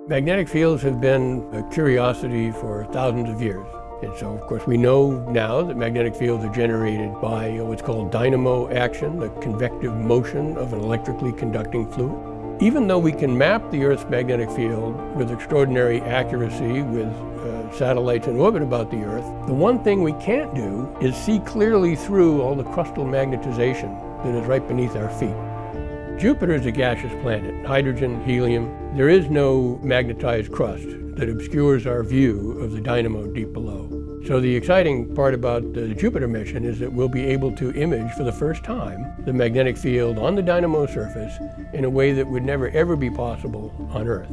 Magnetic fields have been a curiosity for thousands of years. And so, of course, we know now that magnetic fields are generated by what's called dynamo action, the convective motion of an electrically conducting fluid. Even though we can map the Earth's magnetic field with extraordinary accuracy with satellites in orbit about the Earth, the one thing we can't do is see clearly through all the crustal magnetization that is right beneath our feet. Jupiter is a gaseous planet, hydrogen, helium. There is no magnetized crust that obscures our view of the dynamo deep below. So the exciting part about the Jupiter mission is that we'll be able to image for the first time the magnetic field on the dynamo surface in a way that would never ever be possible on Earth.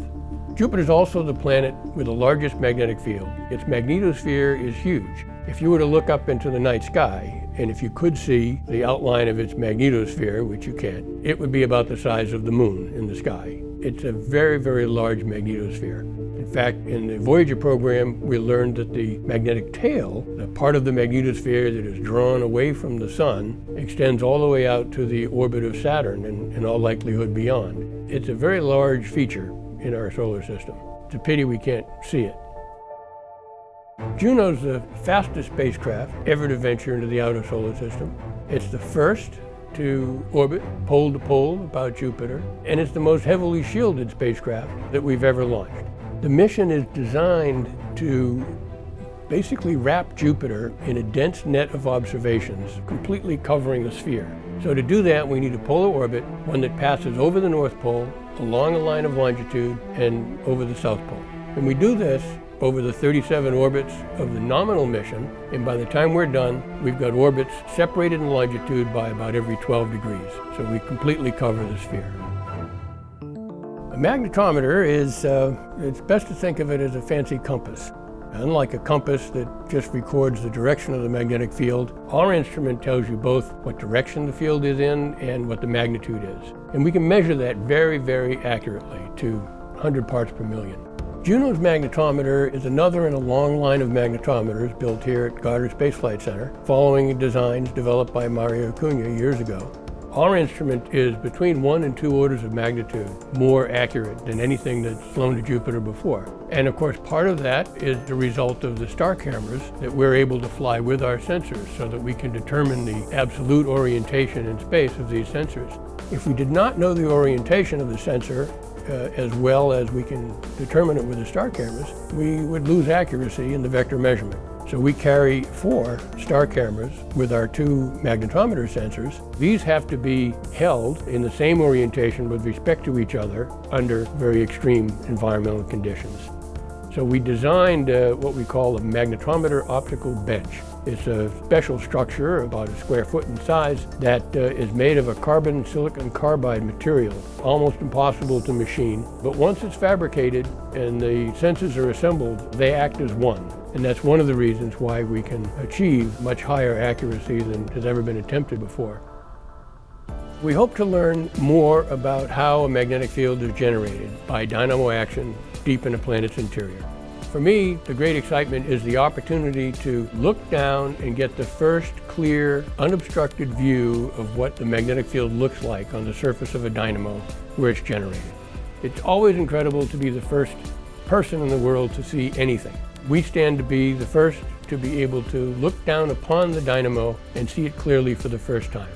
Jupiter is also the planet with the largest magnetic field. Its magnetosphere is huge. If you were to look up into the night sky, and if you could see the outline of its magnetosphere, which you can't, it would be about the size of the moon in the sky. It's a very, very large magnetosphere. In fact, in the Voyager program, we learned that the magnetic tail, the part of the magnetosphere that is drawn away from the sun, extends all the way out to the orbit of Saturn and in all likelihood beyond. It's a very large feature in our solar system. It's a pity we can't see it. Juno's the fastest spacecraft ever to venture into the outer solar system. It's the first to orbit pole to pole about Jupiter, and it's the most heavily shielded spacecraft that we've ever launched. The mission is designed to basically wrap Jupiter in a dense net of observations, completely covering the sphere. So to do that, we need a polar orbit, one that passes over the North Pole, along a line of longitude, and over the South Pole. And we do this over the 37 orbits of the nominal mission, and by the time we're done, we've got orbits separated in longitude by about every 12 degrees. So we completely cover the sphere. A magnetometer is, it's best to think of it as a fancy compass. Unlike a compass that just records the direction of the magnetic field, our instrument tells you both what direction the field is in and what the magnitude is. And we can measure that very, very accurately to 100 parts per million. Juno's magnetometer is another in a long line of magnetometers built here at Goddard Space Flight Center, following designs developed by Mario Cunha years ago. Our instrument is between 1 and 2 orders of magnitude more accurate than anything that's flown to Jupiter before. And of course, part of that is the result of the star cameras that we're able to fly with our sensors so that we can determine the absolute orientation in space of these sensors. If we did not know the orientation of the sensor as well as we can determine it with the star cameras, we would lose accuracy in the vector measurement. So we carry 4 star cameras with our 2 magnetometer sensors. These have to be held in the same orientation with respect to each other under very extreme environmental conditions. So we designed what we call a magnetometer optical bench. It's a special structure, about a square foot in size, that is made of a carbon silicon carbide material, almost impossible to machine. But once it's fabricated and the sensors are assembled, they act as one. And that's one of the reasons why we can achieve much higher accuracy than has ever been attempted before. We hope to learn more about how a magnetic field is generated by dynamo action deep in a planet's interior. For me, the great excitement is the opportunity to look down and get the first clear, unobstructed view of what the magnetic field looks like on the surface of a dynamo where it's generated. It's always incredible to be the first person in the world to see anything. We stand to be the first to be able to look down upon the dynamo and see it clearly for the first time.